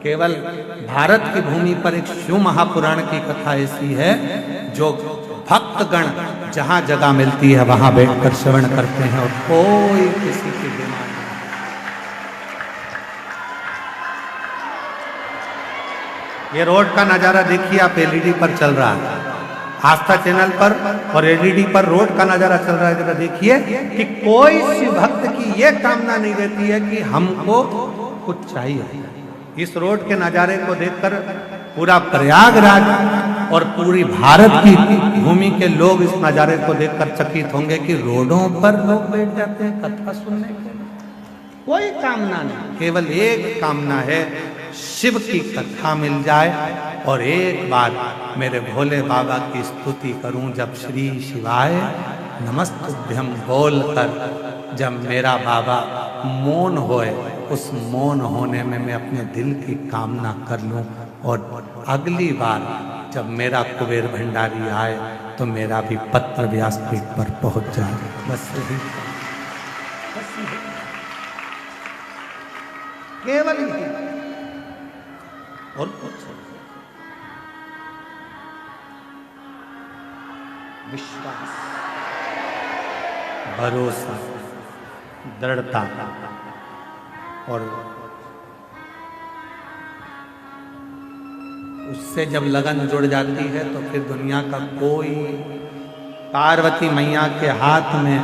केवल भारत की भूमि पर एक शिव महापुराण की कथा ऐसी है जो भक्तगण जहां जगह मिलती है वहां बैठकर श्रवण करते हैं और कोई किसी की बीमारी। ये रोड का नजारा देखिए आप, एलईडी पर चल रहा है आस्था चैनल पर और एलईडी पर रोड का नजारा चल रहा है। जरा देखिए कि कोई शिव भक्त की ये कामना नहीं रहती है कि हमको कुछ चाहिए। इस रोड के नजारे को देखकर पूरा प्रयागराज और पूरी भारत की भूमि के लोग इस नजारे को देखकर चकित होंगे कि रोडों पर लोग बैठ जाते हैं कथा सुनने के लिए। कोई कामना नहीं, केवल एक कामना है, शिव की कथा मिल जाए और एक बार मेरे भोले बाबा की स्तुति करूं। जब श्री शिवाय नमस्तुभ्यं बोलकर जब मेरा बाबा मौन होए, उस मौन होने में मैं अपने दिल की कामना कर लूं और अगली बार जब मेरा कुबेर भंडारी आए तो मेरा भी पत्र व्यासपीठ पर पहुंच जाए। बस यही, केवल ही और कुछ। विश्वास, भरोसा, दृढ़ता और उससे जब लगन जुड़ जाती है तो फिर दुनिया का कोई। पार्वती मैया के हाथ में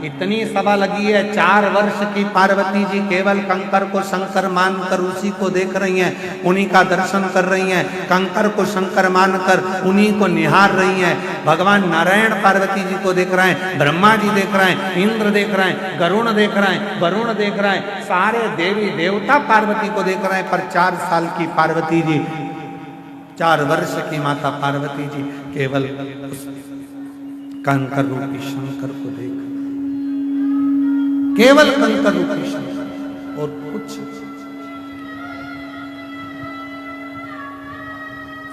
इतनी सभा लगी है, 4 वर्ष की पार्वती जी केवल कंकर को शंकर मानकर उसी को देख रही हैं, उन्हीं का दर्शन कर रही हैं, कंकर को शंकर मानकर उन्हीं को निहार रही हैं। भगवान नारायण पार्वती जी को देख रहे हैं, ब्रह्मा जी देख रहे हैं, इंद्र देख रहे हैं, गरुण देख रहे हैं, वरुण देख रहे हैं, सारे देवी देवता पार्वती को देख रहे हैं। पर 4 साल की पार्वती जी, 4 वर्ष की माता पार्वती जी केवल उस कंकर रूपी शंकर को देख, केवल कंकर रूपी शंकर और कुछ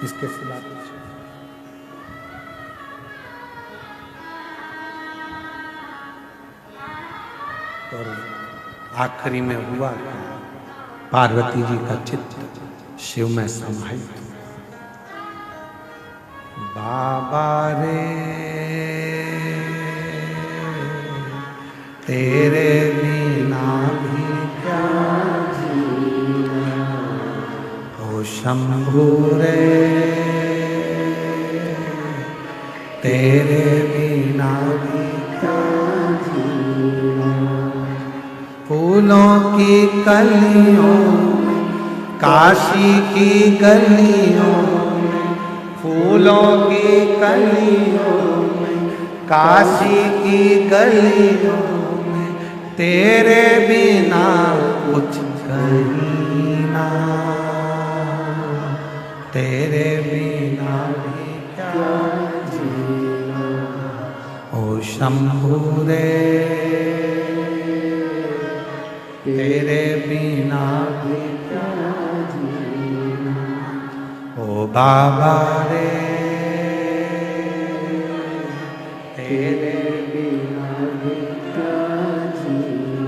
इसके सिवा कुछ। और आखिरी में हुआ पार्वती जी का चित्त शिव में समाहित। बाबा रे तेरे बिना भी क्या जीना, ओ शंभू रे तेरे बिना भी क्या जीना। फूलों की कलियों काशी की गलियों, फूलों की कलियों काशी की गलियों, तेरे बिना कुछ कहीं ना, तेरे बिना भी क्या जीना। ओ शंभू रे तेरे बिना भी क्या जीना। ओ बाबा रे तेरे बिना भी क्या जीना।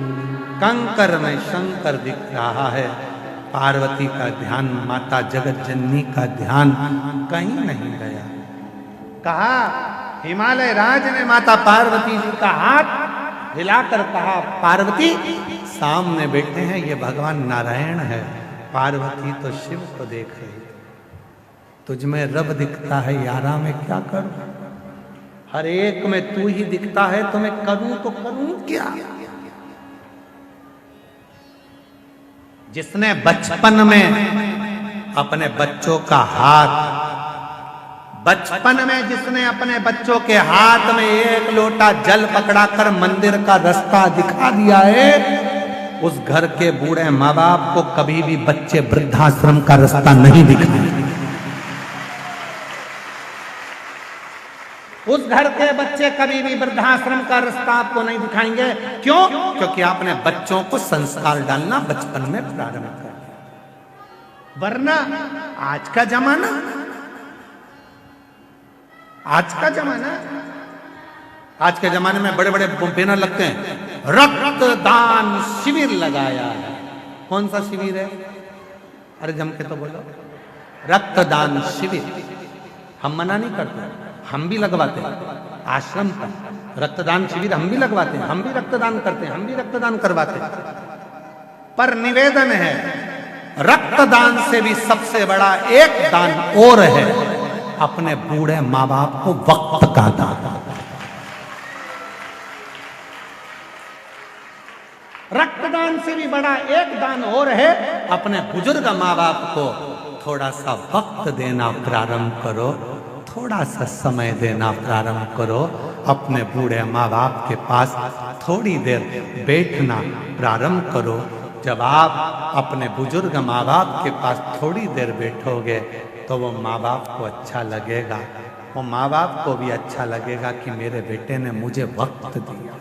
कंकर में शंकर दिख रहा है, पार्वती का ध्यान, माता जगत जननी का ध्यान कहीं नहीं गया। कहा हिमालय राज ने माता पार्वती जी का हाथ हिलाकर कहा, पार्वती सामने बैठे हैं ये भगवान नारायण है। पार्वती तो शिव को देख रही, तुझ में रब दिखता है यारा, मैं क्या करूं? हर एक में तू ही दिखता है तो मैं करूं तो करूं क्या? जिसने बचपन में अपने बच्चों का हाथ, बचपन में जिसने अपने बच्चों के हाथ में 1 लोटा जल पकड़ाकर मंदिर का रास्ता दिखा दिया है, उस घर के बूढ़े माँ बाप को कभी भी बच्चे वृद्धाश्रम का रास्ता नहीं दिखाएंगे। उस घर के बच्चे कभी भी वृद्धाश्रम का रास्ता आपको नहीं दिखाएंगे। क्यों? क्योंकि आपने बच्चों को संस्कार डालना बचपन में प्रारंभ कर दिया। वरना आज का जमाना, आज के जमाने में बड़े बड़े बैनर लगते हैं, रक्तदान शिविर लगाया है। कौन सा शिविर है? अरे जम के तो बोलो। रक्तदान शिविर हम मना नहीं करते, हम भी लगवाते हैं आश्रम पर रक्तदान शिविर, हम भी लगवाते हैं, हम भी रक्तदान करते हैं, हम भी रक्तदान करवाते हैं। पर निवेदन है, रक्तदान से भी सबसे बड़ा एक दान और है, अपने बूढ़े माँ बाप को वक्त का दान। रक्तदान से भी बड़ा एक दान और है, अपने बुजुर्ग माँ बाप को थोड़ा सा वक्त देना प्रारंभ करो, थोड़ा सा समय देना प्रारंभ करो, अपने बूढ़े माँ बाप के पास थोड़ी देर बैठना प्रारंभ करो। जब आप अपने बुजुर्ग माँ बाप के पास थोड़ी देर बैठोगे तो वो माँ बाप को अच्छा लगेगा, वो माँ बाप को भी अच्छा लगेगा कि मेरे बेटे ने मुझे वक्त दिया।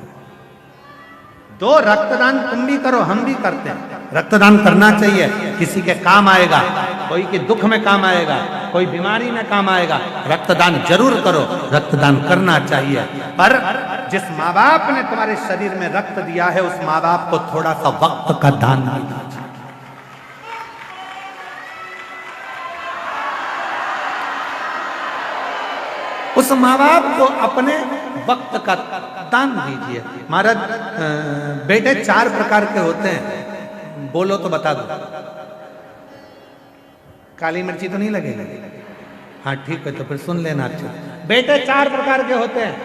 तो रक्तदान तुम भी करो, हम भी करते हैं, रक्तदान करना चाहिए, किसी के काम आएगा, कोई के दुख में काम आएगा, कोई बीमारी में काम आएगा, रक्तदान जरूर करो, रक्तदान करना चाहिए। पर जिस माँ बाप ने तुम्हारे शरीर में रक्त दिया है उस माँ बाप को थोड़ा सा वक्त का दान देना चाहिए। उस माँ बाप को अपने वक्त का दान दीजिए। महाराज बेटे 4 प्रकार के होते हैं, बोलो तो बता दो। काली मिर्ची तो नहीं लगेगी? हाँ ठीक है, तो फिर सुन लेना। अच्छा, बेटे 4 प्रकार के होते हैं,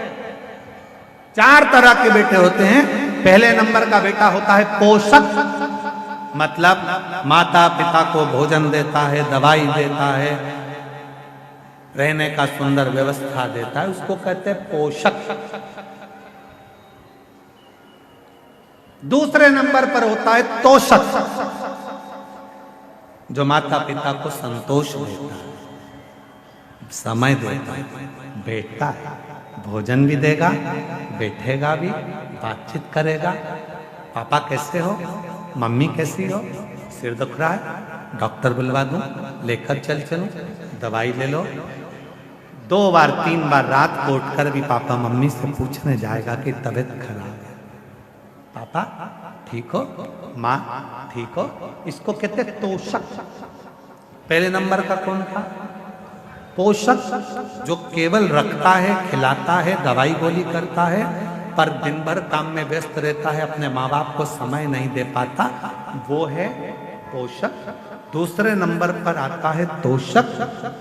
4 तरह के बेटे होते हैं। पहले नंबर का बेटा होता है पोषक, मतलब माता पिता को भोजन देता है, दवाई देता है, रहने का सुंदर व्यवस्था देता है, उसको कहते हैं पोषक। दूसरे नंबर पर होता है तोषक, जो माता पिता को संतोष देता है, समय देता है, बैठता है, भोजन भी देगा, बैठेगा भी, बातचीत करेगा। पापा कैसे हो, मम्मी कैसी हो, सिर दुख रहा है, डॉक्टर बुलवा दूं, लेकर चलूं, दवाई ले लो। 2 बार 3 बार रात को उठकर भी पापा मम्मी से पूछने जाएगा कि तबीयत खराब है, पापा ठीक हो, माँ ठीक हो। इसको कहते हैं तोषक। पहले नंबर का कौन था? पोषक, जो केवल रखता है, खिलाता है, दवाई गोली करता है, पर दिन भर काम में व्यस्त रहता है, अपने माँ बाप को समय नहीं दे पाता, वो है पोषक। दूसरे नंबर पर आता है तोषक,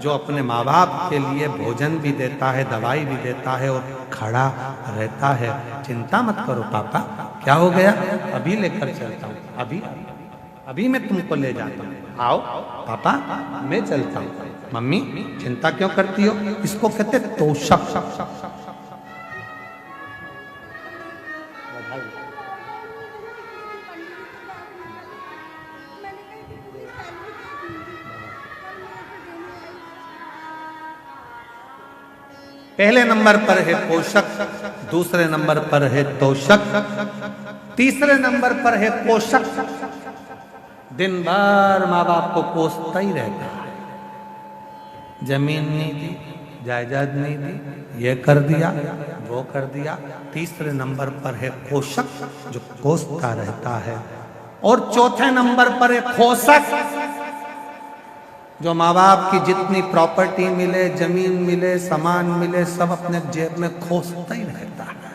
जो अपने माँ बाप के लिए भोजन भी देता है, दवाई भी देता है और खड़ा रहता है। चिंता मत करो पापा, क्या हो गया, अभी लेकर चलता हूँ, अभी मैं तुमको ले जाता हूँ, आओ पापा मैं चलता हूँ। मम्मी चिंता क्यों करती हो? इसको कहते तोषक। पहले नंबर पर है पोषक, दूसरे नंबर पर है तोषक, तीसरे नंबर पर है पोषक। दिन भर माँ बाप को कोसता ही रहता है, जमीन नहीं दी, जायदाद नहीं दी, ये कर दिया, वो कर दिया। तीसरे नंबर पर है पोषक, जो कोसता रहता है। और चौथे नंबर पर है खोसक, जो माँ बाप की जितनी प्रॉपर्टी मिले, जमीन मिले, सामान मिले, सब अपने जेब में खोसता ही रहता है,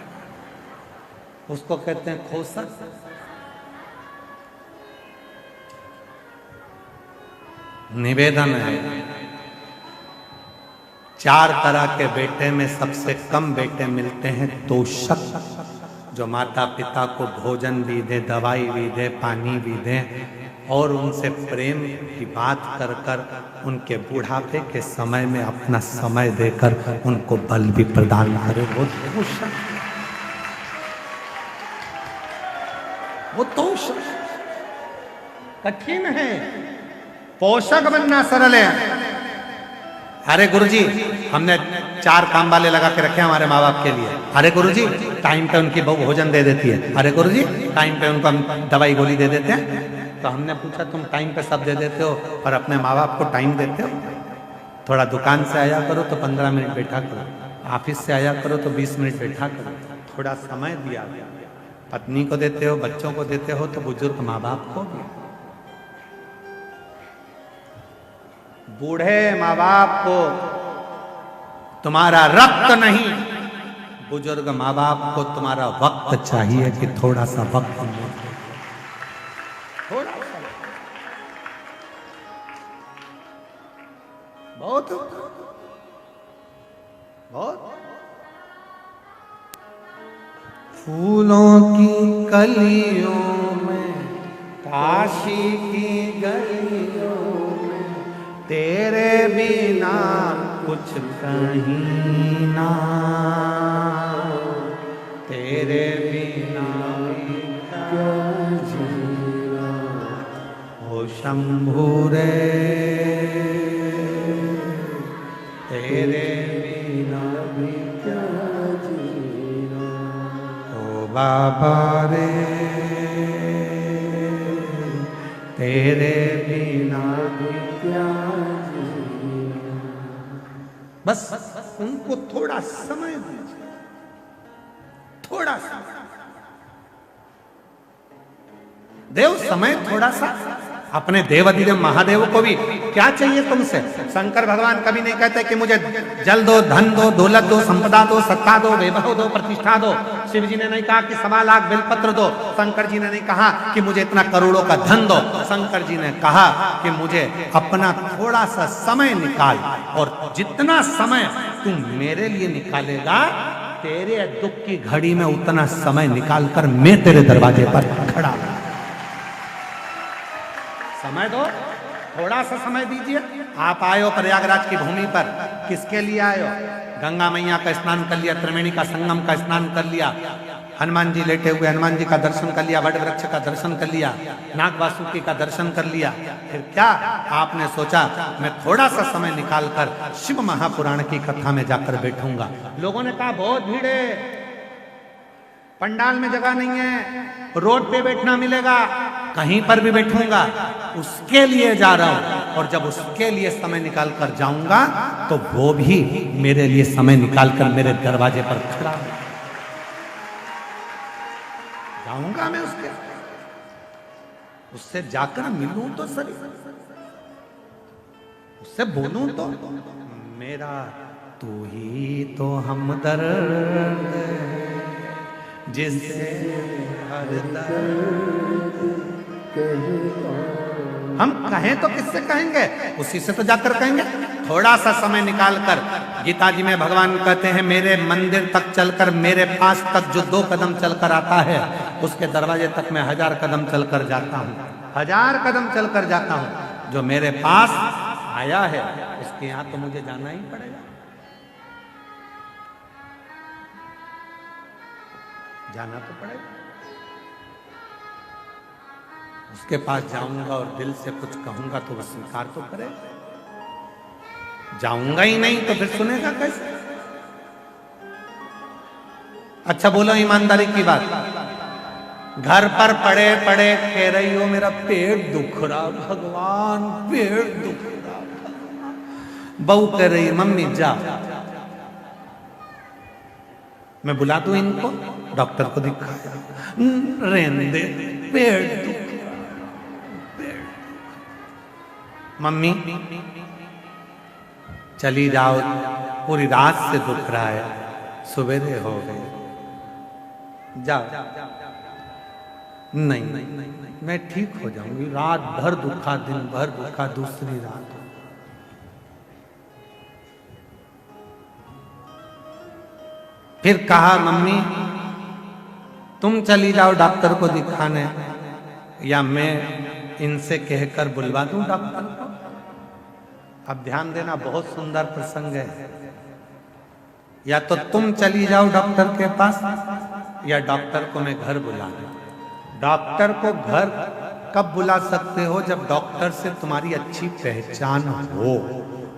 उसको कहते हैं खोसक। निवेदन है, 4 तरह के बेटे में सबसे कम बेटे मिलते हैं तोषक, जो माता पिता को भोजन भी दे, दवाई भी दे, पानी भी दे और उनसे प्रेम की बात कर कर उनके बुढ़ापे के समय में अपना समय देकर उनको बल भी प्रदान करे। वो तोषक कठिन है, पोषक बनना सरल है। अरे गुरुजी हमने 4 काम वाले लगा के रखे हमारे माँ बाप के लिए। अरे गुरुजी टाइम पे उनकी बहू भोजन दे देती है। अरे गुरुजी टाइम पे उनको हम दवाई गोली दे देते हैं। तो हमने पूछा तुम टाइम पे सब दे देते हो पर अपने माँ बाप को टाइम देते हो? थोड़ा दुकान से आया करो तो 15 मिनट बैठा करो, ऑफिस से आया करो तो 20 मिनट बैठा करो, थोड़ा समय दिया। पत्नी को देते हो, बच्चों को देते हो, तो बुजुर्ग माँ बाप को भी। बूढ़े माँ बाप को तुम्हारा रक्त नहीं, बुजुर्ग माँ बाप को तुम्हारा वक्त चाहिए कि थोड़ा सा वक्त लो, थोड़ा सा, बहुत बहुत। फूलों की कलियों में, काशी की गलियों में, तेरे बिना कुछ कहीं ना, तेरे बिना क्या जीना, ओ शंभू रे, तेरे बिना भी क्या जीना, ओ बाबा रे, तेरे बिना भी क्या जीना। बस उनको थोड़ा समय दीजिए, थोड़ा सा देव समय, थोड़ा सा। अपने देव अधिदेव महादेव को भी क्या चाहिए तुमसे? शंकर भगवान कभी नहीं कहते कि मुझे जल दो, धन दो, दौलत दो, संपदा दो, सत्ता दो, वैभव दो, प्रतिष्ठा दो। शिव जी ने नहीं कहा कि 1.25 लाख बेलपत्र दो। शंकर जी ने नहीं कहा कि मुझे इतना करोड़ों का धन दो। शंकर जी ने कहा कि मुझे अपना थोड़ा सा समय निकाल, और जितना समय तू मेरे लिए निकालेगा, तेरे दुख की घड़ी में उतना समय निकाल कर मैं तेरे दरवाजे पर खड़ा। समय दो, थोड़ा सा समय दीजिए। आप आए हो प्रयागराज की भूमि पर, किसके लिए आए हो? गंगा मैया का स्नान कर लिया, त्रिवेणी का संगम का स्नान कर लिया, हनुमान जी लेटे हुए हनुमान जी का दर्शन कर लिया, वट वृक्ष का दर्शन कर लिया, नाग वासुकी का दर्शन कर लिया। फिर क्या आपने सोचा मैं थोड़ा सा समय निकाल कर शिव महापुराण की कथा में जाकर बैठूंगा? लोगों ने कहा बहुत भीड़ है, पंडाल में जगह नहीं है, रोड पे बैठना मिलेगा, कहीं पर भी बैठूंगा। उसके लिए जा रहा हूं, और जब उसके लिए समय निकाल कर जाऊंगा तो वो भी मेरे लिए समय निकाल कर मेरे दरवाजे पर खड़ा है। जाऊंगा मैं उससे जाकर मिलूं तो सही, उससे बोलूं तो। मेरा तू ही तो हमदर्द जिससे हर दर्द हम कहें तो किससे कहेंगे? उसी से तो जाकर कहेंगे। थोड़ा सा समय निकाल कर, गीता जी में भगवान कहते हैं मेरे मंदिर तक चलकर, मेरे पास तक जो 2 कदम चलकर आता है, उसके दरवाजे तक मैं 1000 कदम चलकर जाता हूँ, 1000 कदम चलकर जाता हूँ। जो मेरे पास आया है उसके यहाँ तो मुझे जाना ही पड़ेगा, जाना तो पड़ेगा। उसके पास जाऊंगा और दिल से कुछ कहूंगा तो वो स्वीकार तो करेगा। जाऊंगा ही नहीं तो फिर सुनेगा कैसे? अच्छा बोलो ईमानदारी की बात, घर पर पड़े पड़े कह रही हो मेरा पेट दुख रहा भगवान, पेट दुख रहा। बहू कह रही मम्मी जा, मैं बुला दूं इनको, डॉक्टर को दिखाया, रहने दे, पेट दुख। मम्मी चली जाओ, पूरी रात से दुख रहा है, सवेरे हो गए, जाओ। नहीं, मैं ठीक हो जाऊंगी, रात भर दुखा, दिन भर दुखा, दूसरी रात। फिर कहा मम्मी तुम चली जाओ डॉक्टर को दिखाने, या मैं इनसे कहकर बुलवा दूं डॉक्टर को। अब ध्यान देना, बहुत सुंदर प्रसंग है। या तो तुम चली जाओ डॉक्टर के पास, या डॉक्टर को मैं घर बुला दूं। डॉक्टर को घर कब बुला सकते हो? जब डॉक्टर से तुम्हारी अच्छी पहचान हो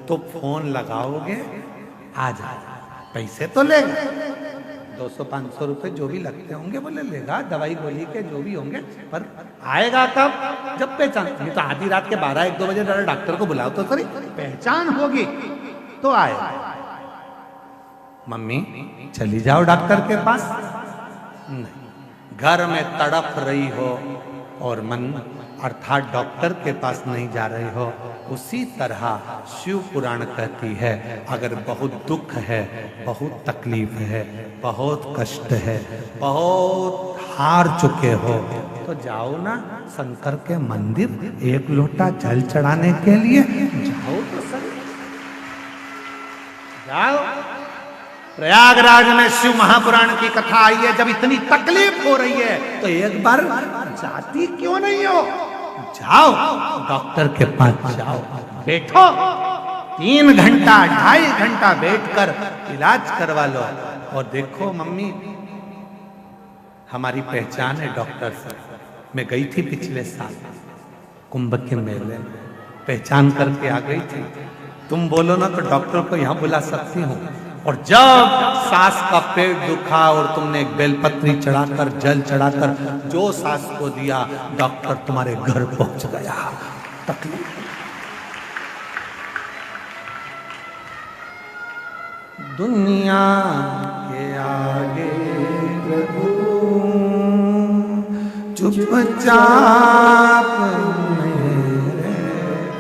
तो फोन लगाओगे, आ जाओ। पैसे तो लेगा, 200-500 रुपए जो भी लगते होंगे वो ले लेगा, दवाई गोली के जो भी होंगे, पर आएगा तब जब पहचान। नहीं तो आधी रात के 12-1-2 बजे डॉक्टर को बुलाओ तो सही, पहचान होगी तो आएगा। मम्मी चली जाओ डॉक्टर के पास। नहीं, घर में तड़प रही हो और मन अर्थात डॉक्टर के पास नहीं जा रहे हो, उसी तरह शिव पुराण कहती है अगर बहुत दुख है, बहुत तकलीफ है, बहुत कष्ट है, बहुत हार चुके हो, तो जाओ ना शंकर के मंदिर, एक लोटा जल चढ़ाने के लिए जाओ तो सही। जाओ। प्रयागराज में शिव महापुराण की कथा आई है, जब इतनी तकलीफ हो रही है तो एक बार जाती क्यों नहीं हो? जाओ डॉक्टर के पास जाओ, बैठो 3 घंटा 2.5 घंटा बैठकर इलाज करवा लो। और देखो मम्मी, हमारी पहचान है डॉक्टर से। मैं गई थी पिछले साल कुंभ के मेले में, पहचान करके आ गई थी। तुम बोलो ना तो डॉक्टर को यहाँ बुला सकती हूँ। और जब सास का पेट दुखा और तुमने एक बेलपत्री चढ़ाकर जल चढ़ाकर जो सास को दिया, डॉक्टर तुम्हारे घर पहुंच गया। तकलीफ दुनिया के आगे प्रभु चुपचाप मेरे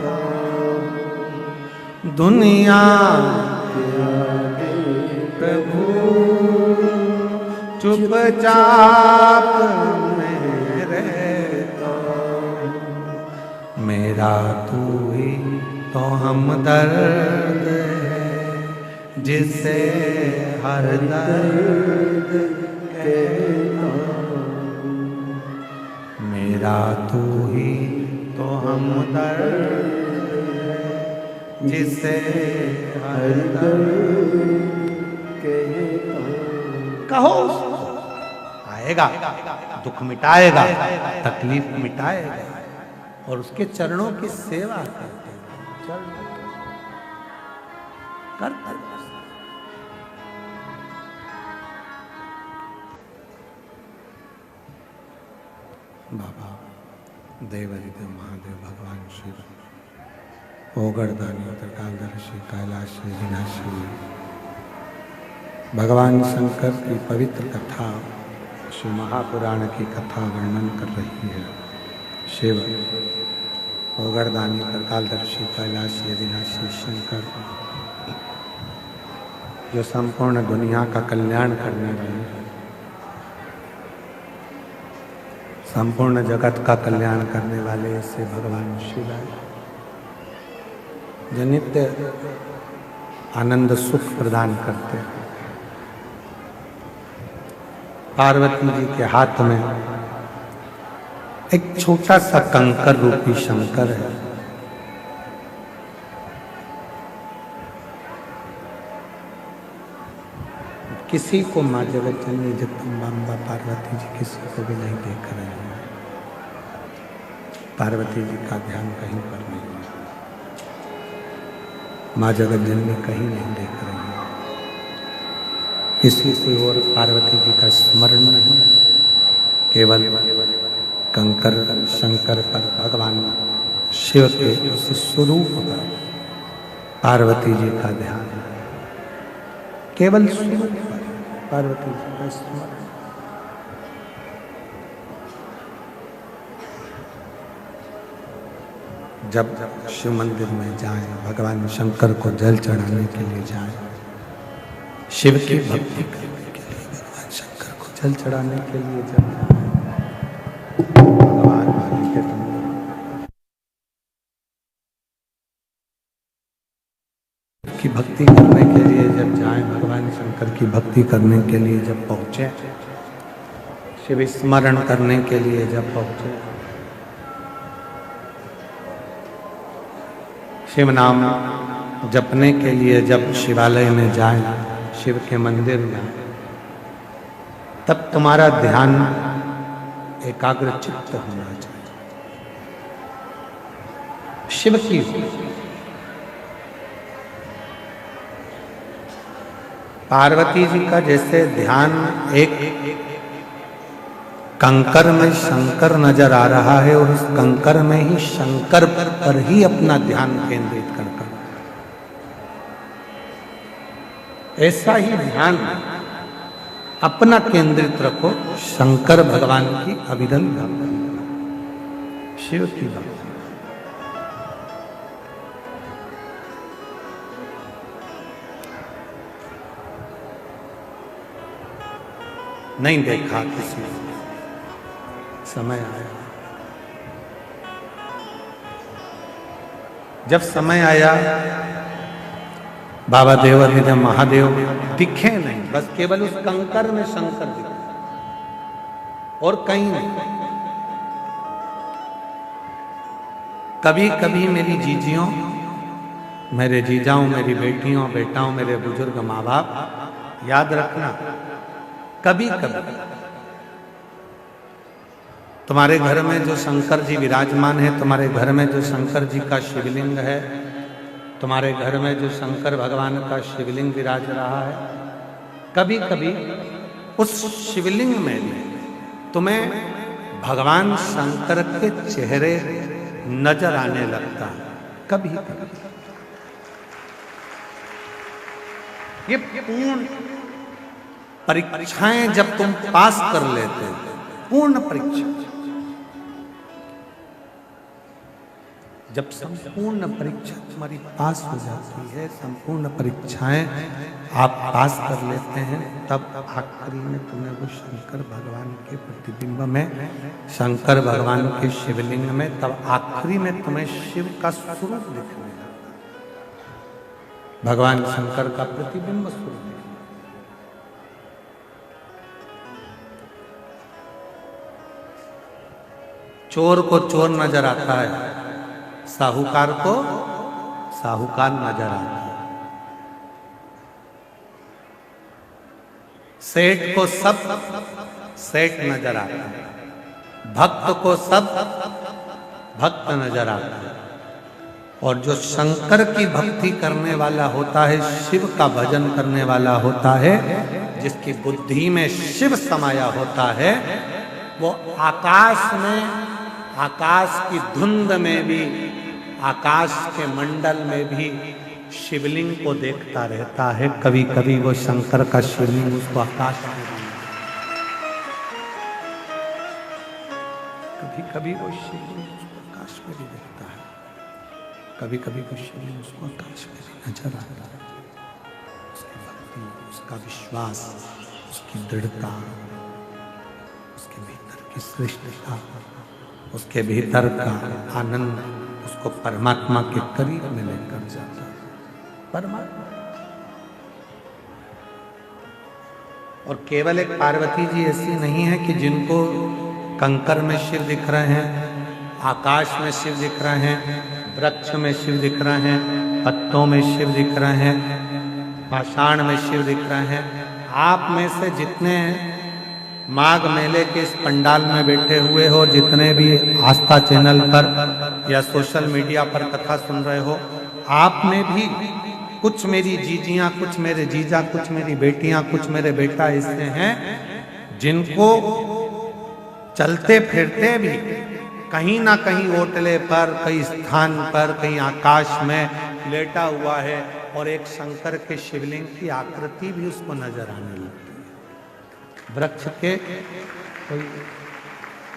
को, दुनिया के आगे प्रभु चुपचाप मेरे को, मेरा तू ही तो हमदर्द है, जिसे हर दर्द कहता, मेरा तू ही तो हमदर्द है, जिसे हर दर्द कहता। कहो आएगा, दुख मिटाएगा, तकलीफ मिटाएगा, और उसके चरणों की सेवा करते करते। बाबा देवादिदेव महादेव भगवान शिव ओगरदानी उत्तरकालदर्शी कैलाशी विनाशी भगवान शंकर की पवित्र कथा शिव महापुराण की कथा वर्णन कर रही है। शिव ओगरदानी उत्तरकालदर्शी कैलाशी विनाशी शंकर जो संपूर्ण दुनिया का कल्याण करने वाले हैं, संपूर्ण जगत का कल्याण करने वाले ऐसे भगवान शिव है जो नित्य आनंद सुख प्रदान करते हैं। पार्वती जी के हाथ में एक छोटा सा कंकर रूपी शंकर है। किसी को माँ जगत जननी जगदम्बा पार्वती जी किसी को भी नहीं देख रहे हैं। पार्वती जी का ध्यान कहीं पर नहीं है, माँ जगत जननी कहीं नहीं देख रही है, किसी की ओर पार्वती जी का स्मरण नहीं, केवल कंकर शंकर पर भगवान शिव के उस स्वरूप पर पार्वती जी का ध्यान, केवल स्वरूप पर पार्वती जी का स्मरण। जब शिव मंदिर में जाएं, भगवान शंकर को जल चढ़ाने के लिए जाएं, शिव की भक्ति करने के लिए, भगवान शंकर को जल चढ़ाने के लिए जब भगवान वाली के की भक्ति करने के लिए जब जाएं, भगवान शंकर की भक्ति करने के लिए जब पहुंचे, शिव स्मरण करने के लिए जब पहुंचे, शिव नाम जपने के लिए जब शिवालय में जाएं, शिव के मंदिर में, तब तुम्हारा ध्यान एकाग्र चित्त होना चाहिए शिव की। पार्वती जी का जैसे ध्यान एक कंकर में शंकर नजर आ रहा है और उस कंकर में ही शंकर पर ही अपना ध्यान केंद्रित कर, ऐसा ही ध्यान अपना केंद्रित रखो शंकर भगवान की अविरल शिव की भक्ति। नहीं देखा किसी ने, समय आया। जब समय आया, बाबा देवाधिदेव महादेव दिखे नहीं, बस केवल उस कंकर में शंकर दिखे और कहीं नहीं। कभी कभी मेरी जीजियों, मेरे जीजाओं, मेरी बेटियों, बेटाओं, मेरे बुजुर्ग माँ बाप, याद रखना, कभी कभी तुम्हारे घर में जो शंकर जी विराजमान है, तुम्हारे घर में जो शंकर जी का शिवलिंग है, तुम्हारे घर में जो शंकर भगवान का शिवलिंग विराज रहा है, कभी कभी उस शिवलिंग में भी तुम्हें भगवान शंकर के चेहरे नजर आने लगता है। कभी कभी ये पूर्ण परीक्षाएं जब तुम पास कर लेते हो, पूर्ण परीक्षा, जब संपूर्ण परीक्षा तुम्हारी पास हो जाती है, संपूर्ण परीक्षाएं आप पास कर लेते हैं, तब आखिरी में तुम्हें वो शंकर भगवान के प्रतिबिंब में, शंकर भगवान के शिवलिंग में, तब आखिरी में तुम्हें शिव का स्वरूप दिखने लगता है, भगवान शंकर का प्रतिबिंब स्वरूप। चोर को चोर नजर आता है, साहूकार को साहूकार नजर आता है, सेठ को सब सेठ नजर आता है, भक्त को सब भक्त नजर आता है। और जो शंकर की भक्ति करने वाला होता है, शिव का भजन करने वाला होता है, जिसकी बुद्धि में शिव समाया होता है, वो आकाश में, आकाश की धुंध में भी, आकाश के मंडल में भी शिवलिंग को देखता रहता है। कभी कभी वो शंकर का शिवलिंग उसको आकाश में, कभी कभी वो शिवलिंग उसको आकाश में भी देखता है, कभी कभी वो शिवलिंग उसको आकाश में भी नजर आता है। उसकी भक्ति, उसका विश्वास, उसकी दृढ़ता, उसके भीतर की श्रेष्ठता, उसके भीतर का आनंद उसको परमात्मा के करीब में लेकर जाता है। परमात्मा और केवल एक पार्वती जी ऐसी नहीं है कि जिनको कंकर में शिव दिख रहे हैं, आकाश में शिव दिख रहे हैं, वृक्ष में शिव दिख रहे हैं, पत्तों में शिव दिख रहे हैं, पाषाण में शिव दिख रहे हैं। आप में से जितने माघ मेले के इस पंडाल में बैठे हुए हो, जितने भी आस्था चैनल पर या सोशल मीडिया पर कथा सुन रहे हो, आप में भी कुछ मेरी जीजियां, कुछ मेरे जीजा, कुछ मेरी बेटियां, कुछ मेरे बेटा ऐसे हैं जिनको चलते फिरते भी कहीं ना कहीं ओटले पर, कहीं स्थान पर, कहीं आकाश में लेटा हुआ है और एक शंकर के शिवलिंग की आकृति भी उसको नजर आने लगती है। वृक्ष के कोई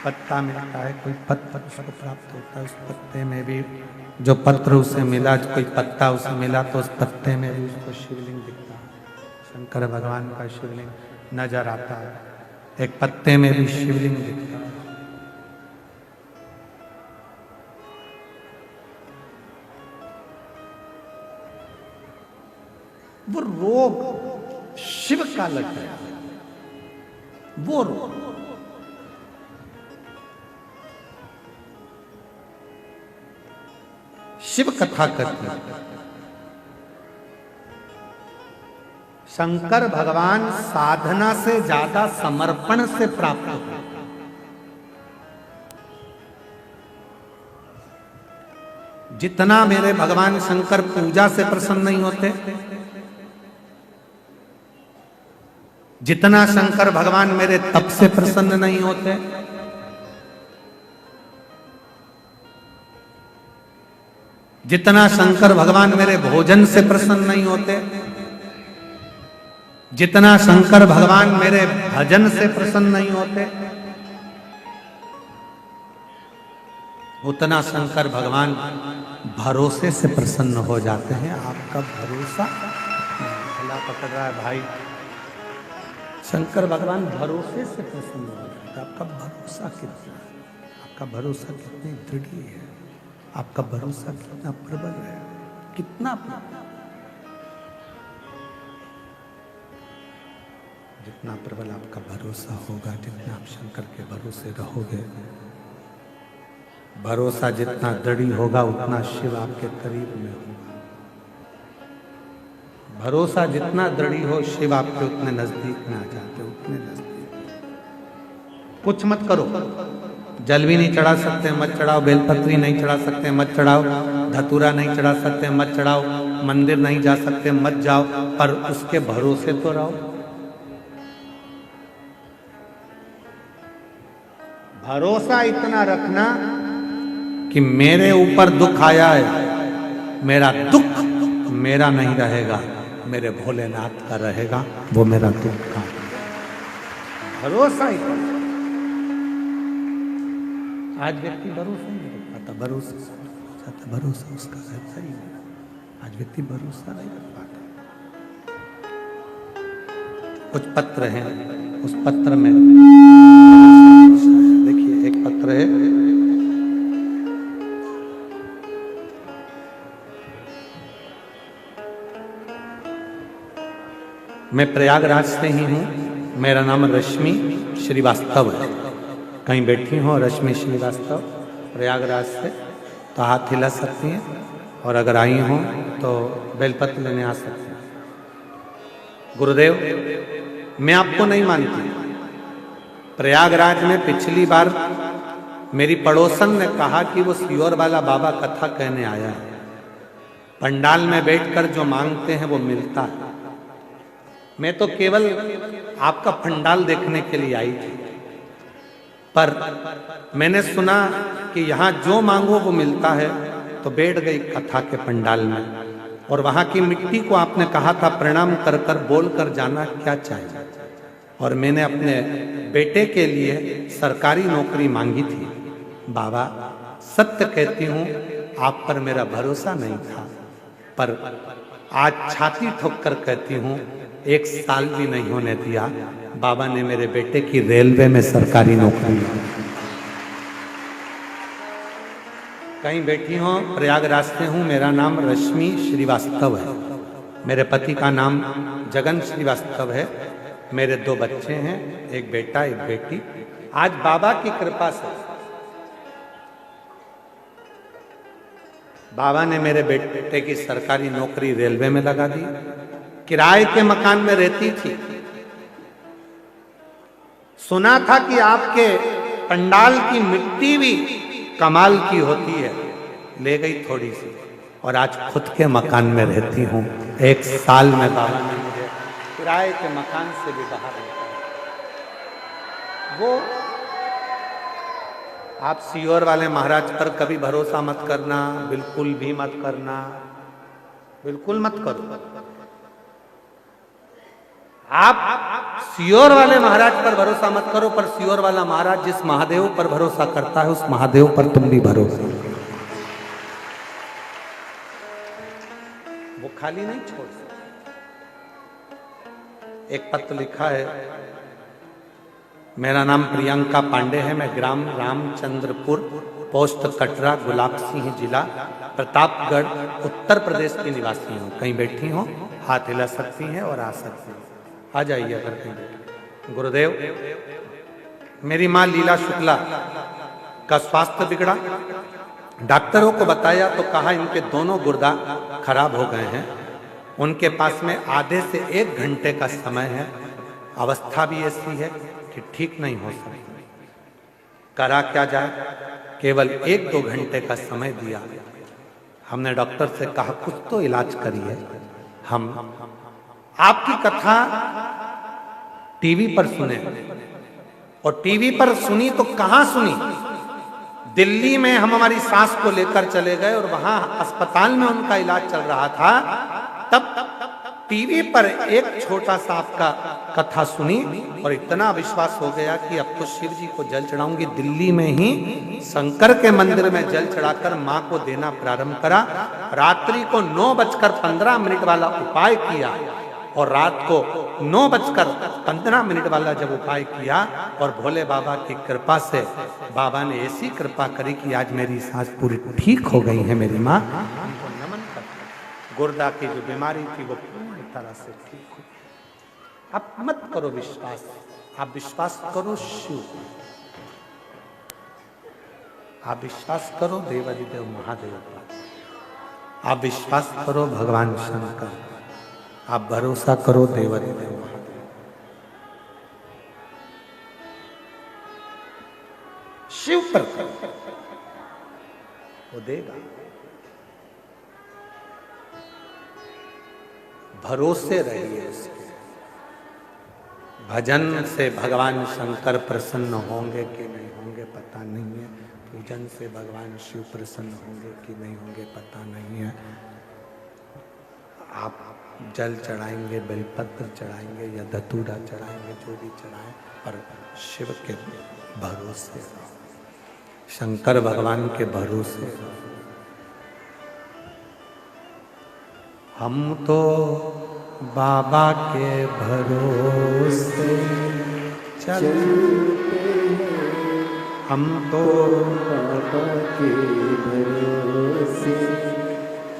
पत्ता मिलता है, कोई पत्ता उसको प्राप्त होता है, उस पत्ते में भी जो पत्र उसे मिला, कोई पत्ता उसे मिला, तो उस पत्ते में भी उसको शिवलिंग दिखता है, शंकर भगवान का शिवलिंग नजर आता है, एक पत्ते में भी शिवलिंग दिखता है। वो रोग शिव का लग है, वो रोग शिव कथा करते हैं। शंकर भगवान साधना से ज्यादा समर्पण से प्राप्त होते। जितना मेरे भगवान शंकर पूजा से प्रसन्न नहीं होते, जितना शंकर भगवान मेरे तप से प्रसन्न नहीं होते, जितना शंकर भगवान मेरे भोजन से प्रसन्न नहीं होते, जितना शंकर भगवान मेरे भजन से प्रसन्न नहीं होते, उतना शंकर भगवान भरोसे से प्रसन्न हो जाते हैं। आपका भरोसा गला पकड़ रहा है भाई। शंकर भगवान भरोसे से प्रसन्न हो जाते हैं। आपका भरोसा कितना है, आपका भरोसा कितनी दृढ़ है, आपका भरोसा कितना प्रबल है, कितना प्रबल। जितना प्रबल आपका भरोसा होगा, जितना आप शंकर के भरोसे रहोगे, भरोसा जितना दृढ़ होगा उतना शिव आपके करीब में होगा। भरोसा जितना दृढ़ हो शिव आपके उतने नजदीक में आ जाते, उतने नजदीक। कुछ मत करो, जल भी नहीं चढ़ा सकते मत चढ़ाओ, बेलपत्री नहीं चढ़ा सकते मत चढ़ाओ, धतूरा नहीं चढ़ा सकते मत चढ़ाओ, मंदिर नहीं जा सकते मत जाओ, पर उसके भरोसे तो रहो। भरोसा इतना रखना कि मेरे ऊपर दुख आया है, मेरा दुख मेरा नहीं रहेगा, मेरे भोलेनाथ का रहेगा, वो मेरा दुख का। भरोसा इतना। आज व्यक्ति भरोसा नहीं रख पाता, भरोसा चाहता, भरोसा उसका सही नहीं। आज व्यक्ति भरोसा नहीं रख पाता। कुछ पत्र हैं, उस पत्र में देखिए, एक पत्र है, मैं प्रयागराज से ही हूँ, मेरा नाम रश्मि श्रीवास्तव है। कहीं बैठी हो रश्मि श्रीवास्तव प्रयागराज से तो हाथ हिला सकती हैं, और अगर आई हो तो बेलपत्र लेने आ सकती हैं। गुरुदेव, मैं आपको नहीं मानती। प्रयागराज में पिछली बार मेरी पड़ोसन ने कहा कि वो सियोर वाला बाबा कथा कहने आया है, पंडाल में बैठकर जो मांगते हैं वो मिलता है। मैं तो केवल आपका पंडाल देखने के लिए आई थी, पर मैंने सुना कि यहाँ जो मांगो वो मिलता है, तो बैठ गई कथा के पंडाल में। और वहाँ की मिट्टी को आपने कहा था प्रणाम कर कर बोल कर जाना क्या चाहिए, और मैंने अपने बेटे के लिए सरकारी नौकरी मांगी थी। बाबा, सत्य कहती हूँ आप पर मेरा भरोसा नहीं था, पर आज छाती ठोक कर कहती हूँ 1 साल भी नहीं होने दिया, बाबा ने मेरे बेटे की रेलवे में सरकारी नौकरी। कहीं बैठी हूँ, प्रयागराज से हूँ, मेरा नाम रश्मि श्रीवास्तव है, मेरे पति का नाम जगन श्रीवास्तव है, मेरे 2 बच्चे हैं, एक बेटा एक बेटी। आज बाबा की कृपा से बाबा ने मेरे बेटे की सरकारी नौकरी रेलवे में लगा दी। किराए के मकान में रहती थी, सुना था कि आपके पंडाल की मिट्टी भी कमाल की होती है, ले गई थोड़ी सी, और आज खुद के मकान में रहती हूँ। 1 साल में बाबा ने मुझे किराए के मकान से भी बाहर निकाला। वो आप सियोर वाले महाराज पर कभी भरोसा मत करना, बिल्कुल भी मत करना, बिल्कुल मत करो। आप सियोर वाले महाराज पर भरोसा मत करो, पर सियोर वाला महाराज जिस महादेव पर भरोसा करता है, उस महादेव पर तुम भी भरोसा। वो खाली नहीं छोड़ सकते। एक पत्र लिखा है, मेरा नाम प्रियंका पांडे है, मैं ग्राम रामचंद्रपुर, पोस्ट कटरा, गुलाब सिंह जिला, प्रतापगढ़, उत्तर प्रदेश की निवासी हूँ। कहीं बैठी हो, हाथ हिला सकती हैं और आ सकती हैं, आ जाइए अगर कहीं। गुरुदेव, मेरी माँ लीला शुक्ला का स्वास्थ्य बिगड़ा, डॉक्टरों को बताया तो कहा इनके दोनों गुर्दा खराब हो गए हैं, उनके पास में आधे से 1 घंटे का समय है, अवस्था भी ऐसी है कि ठीक नहीं हो सकती। करा क्या जाए, केवल 1-2 घंटे का समय दिया। हमने डॉक्टर से कहा कुछ तो इलाज करिए। हम आपकी कथा टीवी पर सुने, और टीवी पर सुनी तो कहां सुनी, दिल्ली में हम हमारी सास को लेकर चले गए और वहां अस्पताल में उनका इलाज चल रहा था। तब टीवी पर एक छोटा सा आपका कथा सुनी और इतना विश्वास हो गया कि अब तो शिव जी को जल चढ़ाऊंगी। दिल्ली में ही शंकर के मंदिर में जल चढ़ाकर मां को देना प्रारंभ करा। रात्रि को 9:15 वाला उपाय किया और रात को 9:15 वाला जब उपाय किया और भोले बाबा की कृपा से बाबा ने ऐसी कृपा करी कि आज मेरी सांस पूरी ठीक हो गई है। मेरी माँ उनको नमन करता। गुर्दा की जो बीमारी थी वो पूरी तरह से ठीक हुई। आप मत करो विश्वास, आप विश्वास करो शिव, आप विश्वास करो देवादिदेव महादेव पर, आप विश्वास करो भगवान शंकर, आप भरोसा करो देवादिदेव महादेव। शिव पर करो, वो देगा। भरोसे रहिए उसके। भजन से भगवान शंकर प्रसन्न होंगे कि नहीं होंगे पता नहीं है। पूजन से भगवान शिव प्रसन्न होंगे कि नहीं होंगे पता नहीं है। आप जल चढ़ाएंगे, बेलपत्र चढ़ाएंगे या धतूरा चढ़ाएंगे, जो भी चढ़ाएं, पर शिव के भरोसे रहो, शंकर भगवान के भरोसे रहो। हम तो बाबा के भरोसे चलते हैं, हम तो बाबा के भरोसे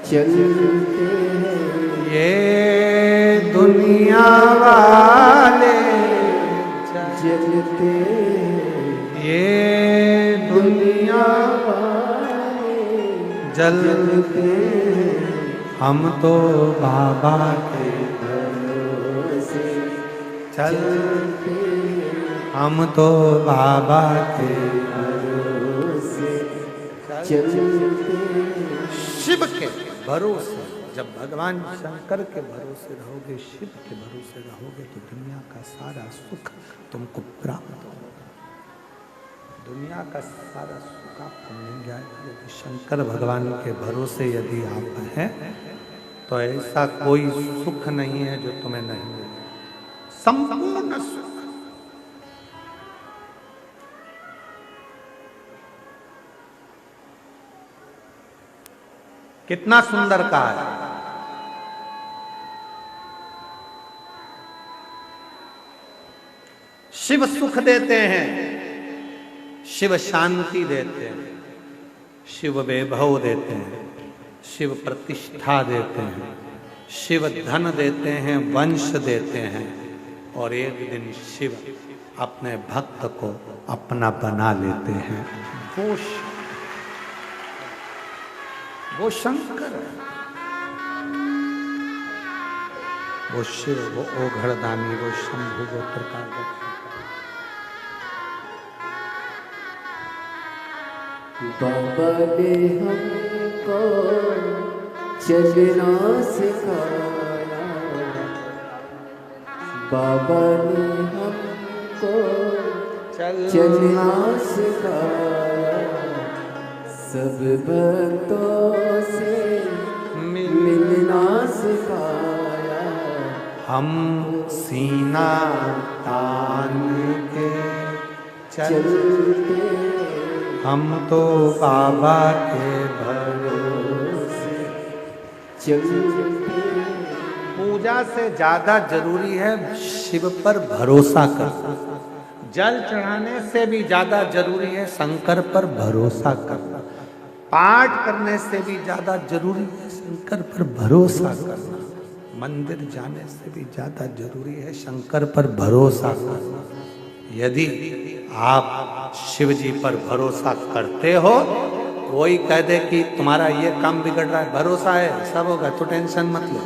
चलते हैं। ये दुनिया वाले जलते हैं, ये दुनिया वाले जलते हैं। हम तो बाबा के भरोसे चलते, हम तो बाबा के भरोसे चलते। शिव के भरोसे, जब भगवान शंकर के भरोसे रहोगे, शिव के भरोसे रहोगे, तो दुनिया का सारा सुख तुमको प्राप्त होगा। दुनिया का सारा सुख आपको मिल जाएगा। यदि शंकर भगवान के भरोसे यदि आप हैं तो ऐसा कोई सुख नहीं है जो तुम्हें नहीं मिले। संपूर्ण सुख। कितना सुंदर कहा है। शिव सुख देते हैं, शिव शांति देते हैं, शिव वैभव देते हैं, शिव प्रतिष्ठा देते हैं, शिव धन देते हैं, वंश देते हैं, और एक दिन शिव अपने भक्त को अपना बना लेते हैं। वो शंकर है, वो शिव, वो ओघड़दानी, वो शंभु, वो त्रिकाल। बाबा ने हमको चलना सिखाया, बाबा ने हमको चलना सिखाया। सब भक्तों से मिलना सिखाया। हम सीना तान के चलते, हम तो बाबा के भरोसे चलते। पूजा से ज्यादा जरूरी है शिव पर भरोसा करना। जल चढ़ाने से भी ज्यादा जरूरी है शंकर पर भरोसा करना। पाठ करने से भी ज्यादा जरूरी है शंकर पर भरोसा करना। मंदिर जाने से भी ज्यादा जरूरी है शंकर पर भरोसा करना। यदि आप शिव जी पर भरोसा करते हो, कोई कह दे कि तुम्हारा ये काम बिगड़ रहा है, भरोसा है सब होगा, तो टेंशन मत लो,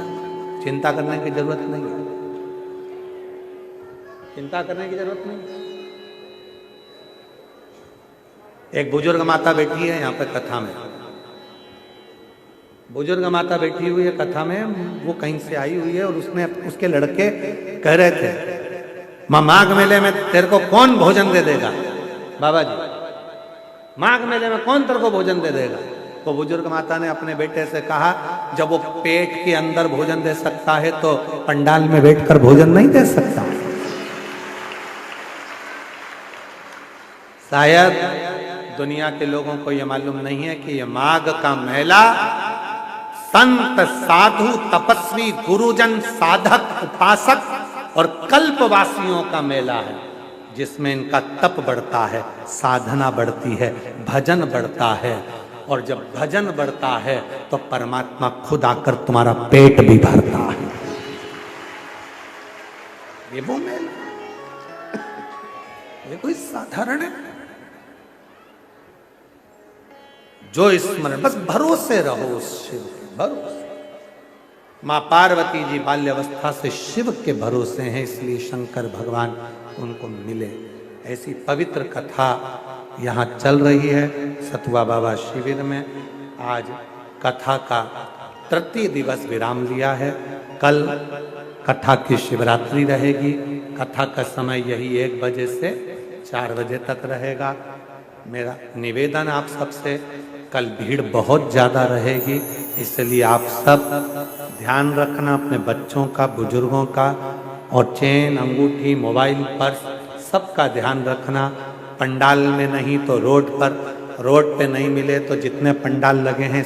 चिंता करने की जरूरत नहीं है, चिंता करने की जरूरत नहीं। एक बुजुर्ग माता बैठी है यहाँ पे कथा में, बुजुर्ग माता बैठी हुई है कथा में, वो कहीं से आई हुई है और उसने उसके लड़के कह रहे थे माघ मेले में तेरे को कौन भोजन दे देगा, बाबा जी माघ मेले में कौन तेरे को भोजन दे देगा। वो बुजुर्ग माता ने अपने बेटे से कहा, जब वो पेट के अंदर भोजन दे सकता है तो पंडाल में बैठकर भोजन नहीं दे सकता। शायद दुनिया के लोगों को यह मालूम नहीं है कि यह माघ का मेला संत साधु तपस्वी गुरुजन साधक उपासक और कल्पवासियों का मेला है, जिसमें इनका तप बढ़ता है, साधना बढ़ती है, भजन बढ़ता है। और जब भजन बढ़ता है तो परमात्मा खुद आकर तुम्हारा पेट भी भरता है। ये वो मेला, ये कोई साधारण है? जो स्मरण, बस भरोसे रहो उस शिव के, भरोसे। मां पार्वती जी बाल्यावस्था से शिव के भरोसे हैं, इसलिए शंकर भगवान उनको मिले। ऐसी पवित्र कथा यहाँ चल रही है सतुआ बाबा शिविर में। आज कथा का तृतीय दिवस विराम लिया है। कल कथा की शिवरात्रि रहेगी। कथा का समय यही 1 बजे से 4 बजे तक रहेगा। मेरा निवेदन आप सबसे, कल भीड़ बहुत ज़्यादा रहेगी, इसलिए आप सब ध्यान रखना अपने बच्चों का, बुजुर्गों का, और चेन, अंगूठी, मोबाइल, पर्स सबका ध्यान रखना। पंडाल में नहीं तो रोड पर, रोड पे नहीं मिले तो जितने पंडाल लगे हैं